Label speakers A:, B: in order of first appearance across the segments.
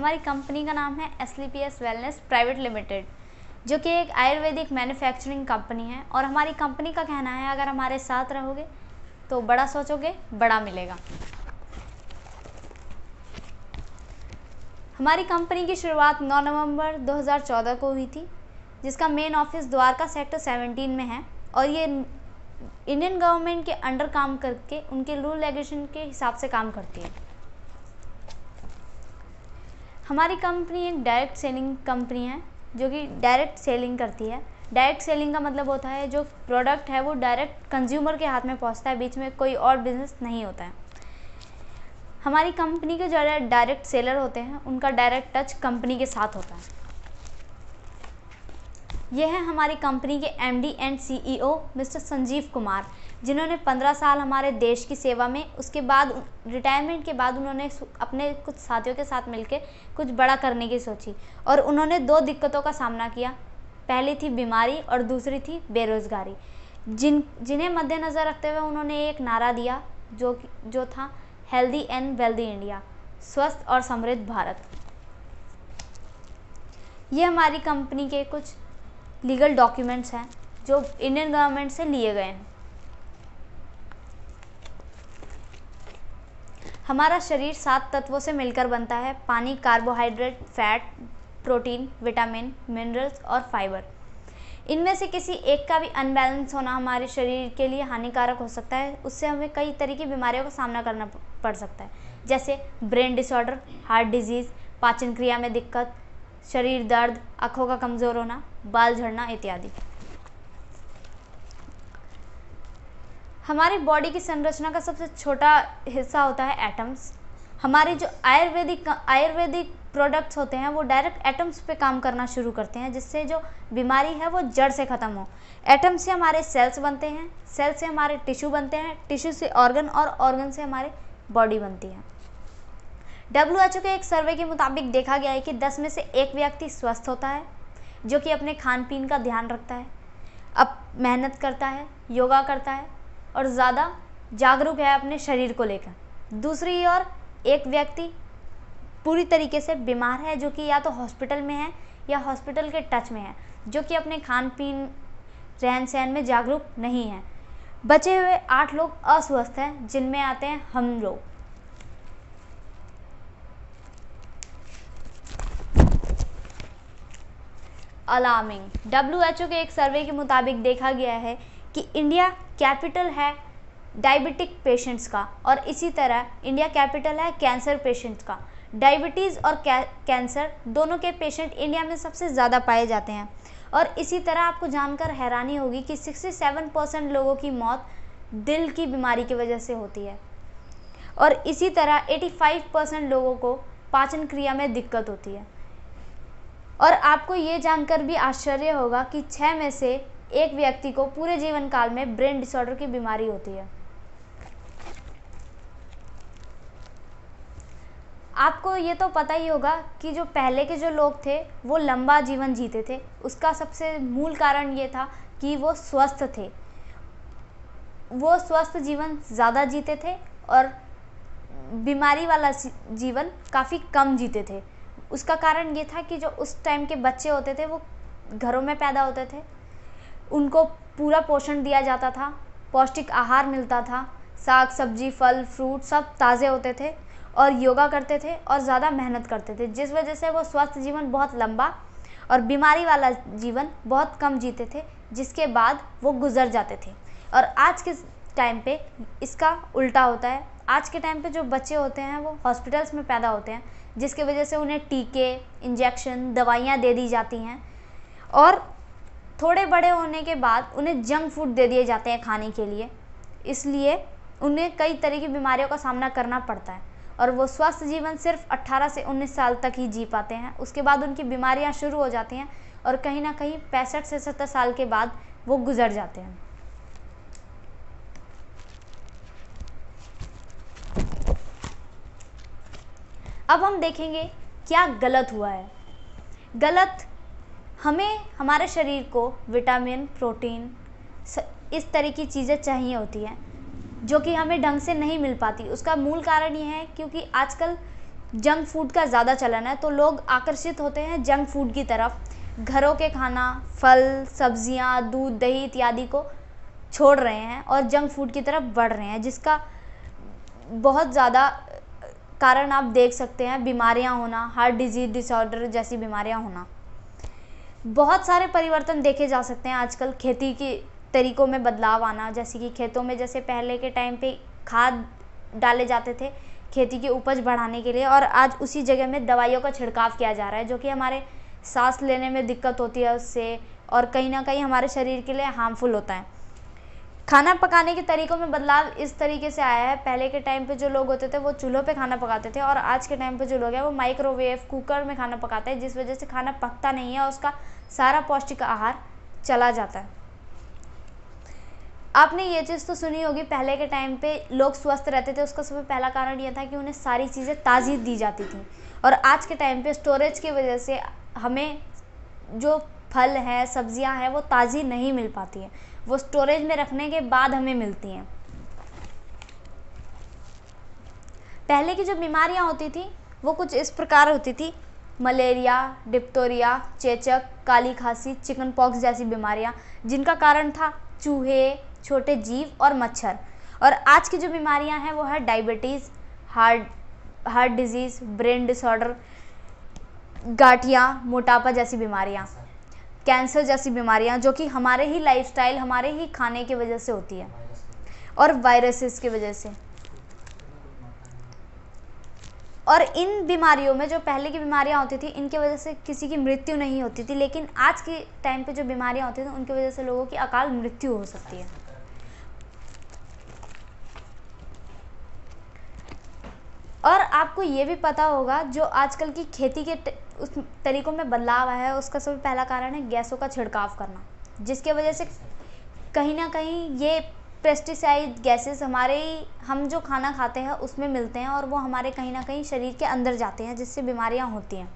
A: हमारी कंपनी का नाम है SLPS वेलनेस प्राइवेट लिमिटेड, जो कि एक आयुर्वेदिक मैन्युफैक्चरिंग कंपनी है। और हमारी कंपनी का कहना है, अगर हमारे साथ रहोगे तो बड़ा सोचोगे बड़ा मिलेगा। हमारी कंपनी की शुरुआत 9 नवंबर 2014 को हुई थी, जिसका मेन ऑफिस द्वारका सेक्टर 17 में है। और ये इंडियन गवर्नमेंट के अंडर काम करके उनके रूल रेगुलेशन के हिसाब से काम करती है। हमारी कंपनी एक डायरेक्ट सेलिंग कंपनी है, जो कि डायरेक्ट सेलिंग करती है। डायरेक्ट सेलिंग का मतलब होता है जो प्रोडक्ट है वो डायरेक्ट कंज्यूमर के हाथ में पहुंचता है, बीच में कोई और बिजनेस नहीं होता है। हमारी कंपनी के जो डायरेक्ट सेलर होते हैं उनका डायरेक्ट टच कंपनी के साथ होता है। यह है हमारी कंपनी के MD and CEO mister Sanjeev Kumar, जिन्होंने 15 साल हमारे देश की सेवा में, उसके बाद रिटायरमेंट के बाद उन्होंने अपने कुछ साथियों के साथ मिलकर कुछ बड़ा करने की सोची। और उन्होंने 2 दिक्कतों का सामना किया। पहली थी बीमारी और दूसरी थी बेरोजगारी, जिन्हें मद्देनज़र रखते हुए उन्होंने एक नारा दिया जो था हेल्दी एंड वेल्दी इंडिया, स्वस्थ और समृद्ध भारत। ये हमारी कंपनी के कुछ लीगल डॉक्यूमेंट्स हैं जो इंडियन गवर्नमेंट से लिए गए हैं। हमारा शरीर 7 तत्वों से मिलकर बनता है: पानी, carbohydrate, fat, protein, vitamin, minerals और फाइबर। इनमें से किसी एक का भी अनबैलेंस होना हमारे शरीर के लिए हानिकारक हो सकता है। उससे हमें कई तरह की बीमारियों का सामना करना पड़ सकता है, जैसे ब्रेन डिसऑर्डर, हार्ट डिजीज़, पाचन क्रिया में दिक्कत, शरीर दर्द, आँखों का कमज़ोर होना, बाल झड़ना इत्यादि। हमारी बॉडी की संरचना का सबसे छोटा हिस्सा होता है एटम्स। हमारे जो आयुर्वेदिक प्रोडक्ट्स होते हैं वो डायरेक्ट एटम्स पे काम करना शुरू करते हैं, जिससे जो बीमारी है वो जड़ से ख़त्म हो। एटम से हमारे सेल्स बनते हैं, सेल से हमारे टिश्यू बनते हैं, टिश्यू से ऑर्गन और ऑर्गन से हमारे बॉडी बनती है। WHO के एक सर्वे के मुताबिक देखा गया है कि 10 में से 1 व्यक्ति स्वस्थ होता है, जो कि अपने खान पीन का ध्यान रखता है, अब मेहनत करता है, योगा करता है और ज़्यादा जागरूक है अपने शरीर को लेकर। दूसरी ओर एक व्यक्ति पूरी तरीके से बीमार है, जो कि या तो हॉस्पिटल में है या हॉस्पिटल के टच में है, जो कि अपने खान पीन रहन सहन में जागरूक नहीं है। बचे हुए 8 लोग अस्वस्थ हैं, जिनमें आते हैं हम लोग। अलार्मिंग। WHO के एक सर्वे के मुताबिक देखा गया है कि इंडिया कैपिटल है डायबिटिक पेशेंट्स का, और इसी तरह इंडिया कैपिटल है कैंसर पेशेंट्स का। डायबिटीज़ और कैंसर दोनों के पेशेंट इंडिया में सबसे ज़्यादा पाए जाते हैं। और इसी तरह आपको जानकर हैरानी होगी कि 67% लोगों की मौत दिल की बीमारी की वजह से होती है। और इसी तरह 85% लोगों को पाचन क्रिया में दिक्कत होती है। और आपको ये जानकर भी आश्चर्य होगा कि 6 में से 1 व्यक्ति को पूरे जीवन काल में ब्रेन डिसऑर्डर की बीमारी होती है। आपको ये तो पता ही होगा कि जो पहले के जो लोग थे वो लंबा जीवन जीते थे। उसका सबसे मूल कारण ये था कि वो स्वस्थ थे, वो स्वस्थ जीवन ज़्यादा जीते थे और बीमारी वाला जीवन काफ़ी कम जीते थे। उसका कारण ये था कि जो उस टाइम के बच्चे होते थे वो घरों में पैदा होते थे, उनको पूरा पोषण दिया जाता था, पौष्टिक आहार मिलता था, साग सब्जी फल फ्रूट सब ताज़े होते थे और योगा करते थे और ज़्यादा मेहनत करते थे, जिस वजह से वो स्वस्थ जीवन बहुत लंबा और बीमारी वाला जीवन बहुत कम जीते थे, जिसके बाद वो गुजर जाते थे। और आज के टाइम पे इसका उल्टा होता है। आज के टाइम पे जो बच्चे होते हैं वो हॉस्पिटल्स में पैदा होते हैं, जिसकी वजह से उन्हें टीके, इंजेक्शन, दवाइयाँ दे दी जाती हैं और थोड़े बड़े होने के बाद उन्हें जंक फूड दे दिए जाते हैं खाने के लिए। इसलिए उन्हें कई तरह की बीमारियों का सामना करना पड़ता है और वो स्वस्थ जीवन सिर्फ 18 से 19 साल तक ही जी पाते हैं। उसके बाद उनकी बीमारियां शुरू हो जाती हैं और कहीं ना कहीं 65 से 70 साल के बाद वो गुजर जाते हैं। अब हम देखेंगे क्या गलत हुआ है। गलत, हमें हमारे शरीर को विटामिन, प्रोटीन, इस तरह की चीज़ें चाहिए होती हैं जो कि हमें ढंग से नहीं मिल पाती। उसका मूल कारण ये है क्योंकि आजकल जंक फूड का ज़्यादा चलन है, तो लोग आकर्षित होते हैं जंक फूड की तरफ। घरों के खाना, फल, सब्जियां, दूध, दही इत्यादि को छोड़ रहे हैं और जंक फूड की तरफ बढ़ रहे हैं, जिसका बहुत ज़्यादा कारण आप देख सकते हैं, बीमारियां होना, हार्ट डिजीज डिसऑर्डर जैसी बीमारियां होना। बहुत सारे परिवर्तन देखे जा सकते हैं आजकल। खेती के तरीकों में बदलाव आना, जैसे कि खेतों में जैसे पहले के टाइम पे खाद डाले जाते थे खेती की उपज बढ़ाने के लिए, और आज उसी जगह में दवाइयों का छिड़काव किया जा रहा है, जो कि हमारे सांस लेने में दिक्कत होती है उससे, और कहीं ना कहीं हमारे शरीर के लिए हार्मफुल होता है। खाना पकाने के तरीकों में बदलाव इस तरीके से आया है, पहले के टाइम पे जो लोग होते थे वो चूल्हों पे खाना पकाते थे, और आज के टाइम पे जो लोग हैं वो माइक्रोवेव कुकर में खाना पकाते हैं, जिस वजह से खाना पकता नहीं है, उसका सारा पौष्टिक आहार चला जाता है। आपने ये चीज़ तो सुनी होगी, पहले के टाइम पे लोग स्वस्थ रहते थे, उसका सबसे पहला कारण ये था कि उन्हें सारी चीज़ें ताज़ी दी जाती थी, और आज के टाइम पे स्टोरेज की वजह से हमें जो फल हैं, सब्जियां हैं, वो ताज़ी नहीं मिल पाती हैं, वो स्टोरेज में रखने के बाद हमें मिलती हैं। पहले की जो बीमारियां होती थी वो कुछ इस प्रकार होती थी: मलेरिया, डिप्थोरिया, चेचक, काली खांसी, चिकन पॉक्स जैसी बीमारियां, जिनका कारण था चूहे, छोटे जीव और मच्छर। और आज की जो बीमारियां हैं वो है diabetes, heart disease, brain disorder, गांठियाँ, मोटापा जैसी बीमारियां, कैंसर जैसी बीमारियां, जो कि हमारे ही लाइफस्टाइल, हमारे ही खाने की वजह से होती है, और वायरसेस की वजह से। और इन बीमारियों में, जो पहले की बीमारियां होती थी, इनकी वजह से किसी की मृत्यु नहीं होती थी, लेकिन आज के टाइम पे जो बीमारियां होती थी उनकी वजह से लोगों की अकाल मृत्यु हो सकती है। और आपको ये भी पता होगा, जो आजकल की खेती के उस तरीकों में बदलाव आया है, उसका सबसे पहला कारण है गैसों का छिड़काव करना, जिसके वजह से कहीं ना कहीं ये पेस्टिसाइड गैसेस हम जो खाना खाते हैं उसमें मिलते हैं, और वो हमारे कहीं ना कहीं शरीर के अंदर जाते हैं, जिससे बीमारियां होती हैं।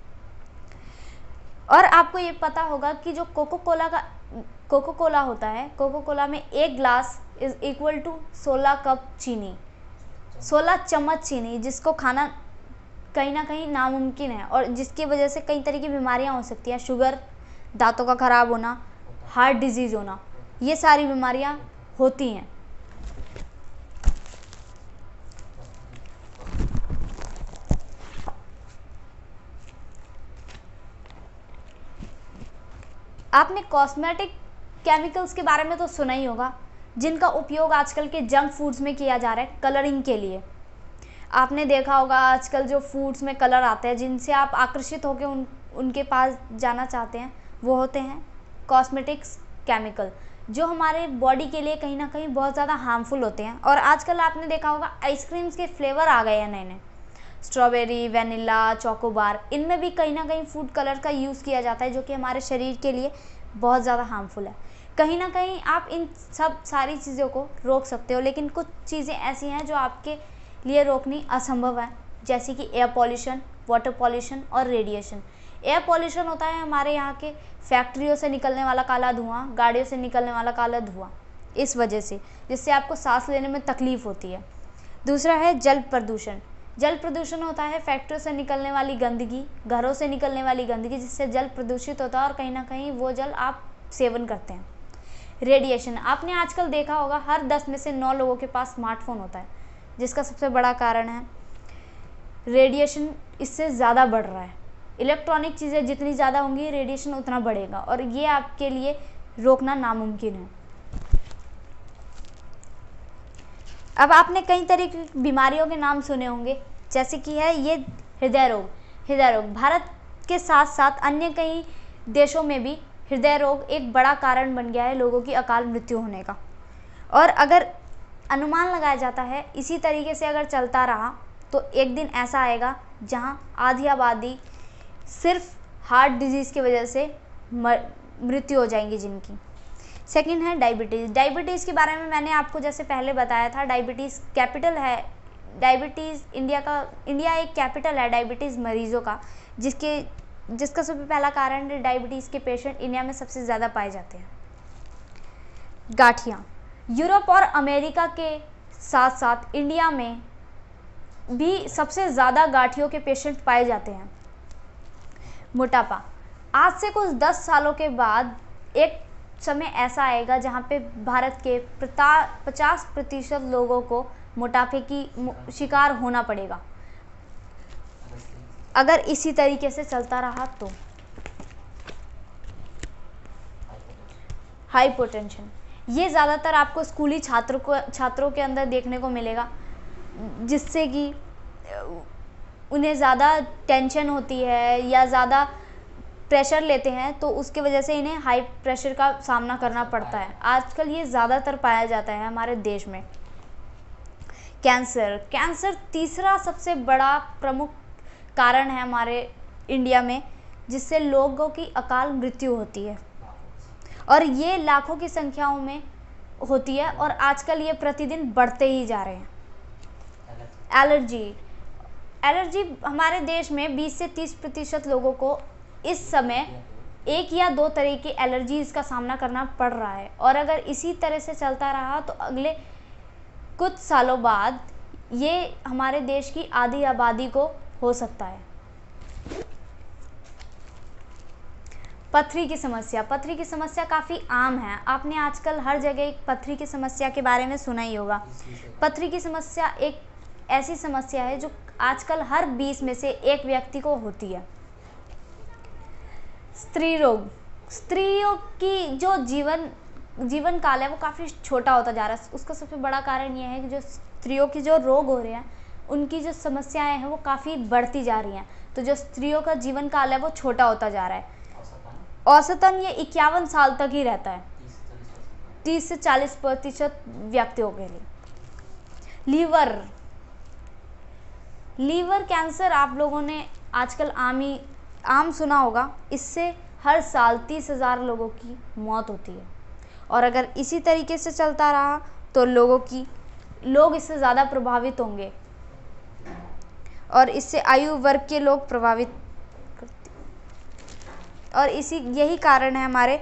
A: और आपको ये पता होगा कि जो कोको कोला होता है, कोको कोला में 1 glass is equal to 16 cup चीनी, 16 चम्मच चीनी, जिसको खाना कहीं ना कहीं नामुमकिन है, और जिसकी वजह से कई तरह की बीमारियां हो सकती हैं। शुगर, दांतों का खराब होना, हार्ट डिजीज़ होना, ये सारी बीमारियां होती हैं। आपने कॉस्मेटिक केमिकल्स के बारे में तो सुना ही होगा, जिनका उपयोग आजकल के जंक फूड्स में किया जा रहा है कलरिंग के लिए। आपने देखा होगा आजकल जो फूड्स में कलर आते हैं, जिनसे आप आकर्षित होकर उनके पास जाना चाहते हैं, वो होते हैं कॉस्मेटिक्स केमिकल, जो हमारे बॉडी के लिए कहीं ना कहीं बहुत ज़्यादा हार्मफुल होते हैं। और आजकल आपने देखा होगा आइसक्रीम्स के फ्लेवर आ गए हैं नए नए, स्ट्रॉबेरी, वेनिला, चोकोबार, इनमें भी कहीं ना कहीं फूड कलर का यूज़ किया जाता है, जो कि हमारे शरीर के लिए बहुत ज़्यादा हार्मफुल है। कहीं ना कहीं आप इन सब सारी चीज़ों को रोक सकते हो, लेकिन कुछ चीज़ें ऐसी हैं जो आपके लिए रोकनी असंभव है, जैसे कि एयर पॉल्यूशन, वाटर पॉल्यूशन और रेडिएशन। एयर पॉल्यूशन होता है हमारे यहाँ के फैक्ट्रियों से निकलने वाला काला धुआं, गाड़ियों से निकलने वाला काला धुआं, इस वजह से, जिससे आपको सांस लेने में तकलीफ होती है। दूसरा है जल प्रदूषण। जल प्रदूषण होता है फैक्ट्रियों से निकलने वाली गंदगी, घरों से निकलने वाली गंदगी, जिससे जल प्रदूषित होता है और कहीं ना कहीं वो जल आप सेवन करते हैं। रेडिएशन, आपने आजकल देखा होगा हर 10 में से 9 लोगों के पास स्मार्टफोन होता है, जिसका सबसे बड़ा कारण है रेडिएशन इससे ज़्यादा बढ़ रहा है। इलेक्ट्रॉनिक चीज़ें जितनी ज़्यादा होंगी, रेडिएशन उतना बढ़ेगा, और ये आपके लिए रोकना नामुमकिन है। अब आपने कई तरह की बीमारियों के नाम सुने होंगे, जैसे कि है ये हृदय रोग। भारत के साथ साथ अन्य कई देशों में भी हृदय रोग एक बड़ा कारण बन गया है लोगों की अकाल मृत्यु होने का। और अगर अनुमान लगाया जाता है इसी तरीके से अगर चलता रहा, तो एक दिन ऐसा आएगा जहां आधी आबादी सिर्फ हार्ट डिजीज़ की वजह से मृत्यु हो जाएंगी जिनकी। सेकंड है डायबिटीज़। डायबिटीज़ के बारे में मैंने आपको जैसे पहले बताया था, डायबिटीज़ कैपिटल है। डायबिटीज़ इंडिया एक कैपिटल है डायबिटीज़ मरीजों का, जिसका सबसे पहला कारण है डायबिटीज़ के पेशेंट इंडिया में सबसे ज़्यादा पाए जाते हैं। गांठियाँ, यूरोप और अमेरिका के साथ साथ इंडिया में भी सबसे ज़्यादा गांठियों के पेशेंट पाए जाते हैं। मोटापा, आज से कुछ 10 सालों के बाद एक समय ऐसा आएगा जहाँ पे भारत के 50% लोगों को मोटापे की शिकार होना पड़ेगा अगर इसी तरीके से चलता रहा तो। हाइपोटेंशन, ये ज़्यादातर आपको स्कूली छात्रों के अंदर देखने को मिलेगा, जिससे कि उन्हें ज़्यादा टेंशन होती है या ज़्यादा प्रेशर लेते हैं, तो उसकी वजह से इन्हें हाई प्रेशर का सामना करना पड़ता है। आजकल ये ज़्यादातर पाया जाता है हमारे देश में। कैंसर तीसरा सबसे बड़ा प्रमुख कारण है हमारे इंडिया में, जिससे लोगों की अकाल मृत्यु होती है और ये लाखों की संख्याओं में होती है और आजकल ये प्रतिदिन बढ़ते ही जा रहे हैं। एलर्जी हमारे देश में 20 से 30% लोगों को इस समय 1 या 2 तरह की एलर्जीज का सामना करना पड़ रहा है और अगर इसी तरह से चलता रहा तो अगले कुछ सालों बाद ये हमारे देश की आधी आबादी को हो सकता है। पथरी की समस्या काफ़ी आम है। आपने आजकल हर जगह एक पथरी की समस्या के बारे में सुना ही होगा। पथरी की समस्या एक ऐसी समस्या है जो आजकल हर 20 में से एक व्यक्ति को होती है। स्त्रियों की जो जीवन काल है वो काफ़ी छोटा होता जा रहा है। उसका सबसे बड़ा कारण ये है कि जो स्त्रियों की जो रोग हो रहे हैं उनकी जो समस्याएं हैं वो काफ़ी बढ़ती जा रही हैं, तो जो स्त्रियों का जीवन काल है वो छोटा होता जा रहा है। औसतन ये 51 साल तक ही रहता है 30 से 40% व्यक्तियों के लिए। लीवर कैंसर आप लोगों ने आजकल आम सुना होगा। इससे हर साल 30,000 लोगों की मौत होती है और अगर इसी तरीके से चलता रहा तो लोग इससे ज़्यादा प्रभावित होंगे और इससे आयु वर्ग के लोग प्रभावित करते और यही कारण है हमारे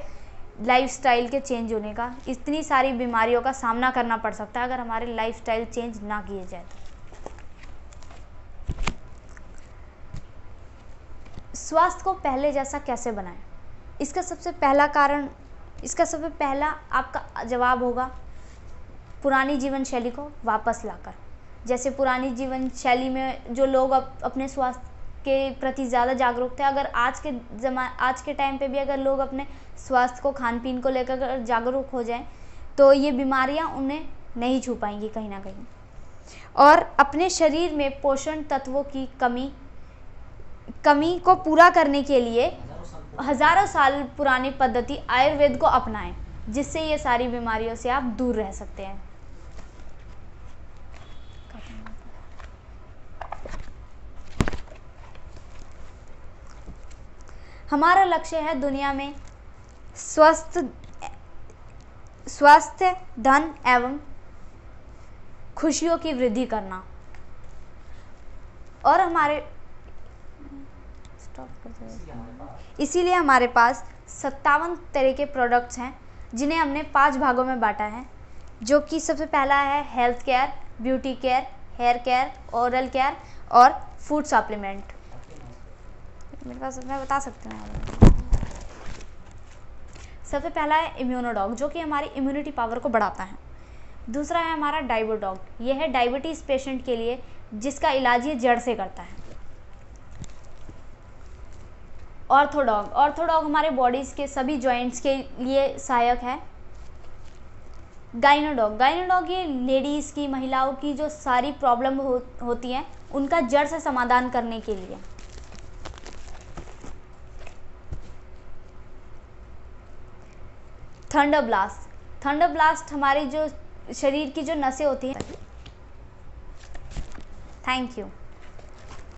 A: लाइफस्टाइल के चेंज होने का। इतनी सारी बीमारियों का सामना करना पड़ सकता है अगर हमारे लाइफस्टाइल चेंज ना किए जाए तो। स्वास्थ्य को पहले जैसा कैसे बनाएं? इसका सबसे पहला आपका जवाब होगा पुरानी जीवन शैली को वापस लाकर। जैसे पुरानी जीवन शैली में जो लोग अपने स्वास्थ्य के प्रति ज़्यादा जागरूक थे, अगर आज के टाइम पे भी अगर लोग अपने स्वास्थ्य को, खान पीन को लेकर जागरूक हो जाएं तो ये बीमारियां उन्हें नहीं छू पाएंगी कहीं ना कहीं। और अपने शरीर में पोषण तत्वों की कमी को पूरा करने के लिए हज़ारों साल पुरानी पद्धति आयुर्वेद को अपनाएं, जिससे ये सारी बीमारियों से आप दूर रह सकते हैं। हमारा लक्ष्य है दुनिया में स्वास्थ्य, धन एवं खुशियों की वृद्धि करना। और इसीलिए हमारे पास 57 तरह के प्रोडक्ट्स हैं जिन्हें हमने 5 भागों में बांटा है, जो कि सबसे पहला है health care, beauty care, hair care, oral care और फूड सप्लीमेंट। मेरे पास मैं बता सकती हूँ। सबसे पहला है इम्यूनोडॉग, जो कि हमारी इम्यूनिटी पावर को बढ़ाता है। दूसरा है हमारा डाइबोडॉग, ये है डायबिटीज़ पेशेंट के लिए, जिसका इलाज ये जड़ से करता है। ऑर्थोडॉग हमारे बॉडीज़ के सभी जॉइंट्स के लिए सहायक है। गाइनोडॉग ये लेडीज़ की, महिलाओं की जो सारी प्रॉब्लम होती हैं उनका जड़ से समाधान करने के लिए। थंडरब्लास्ट हमारी जो शरीर की जो नसें होती हैं। Thank you.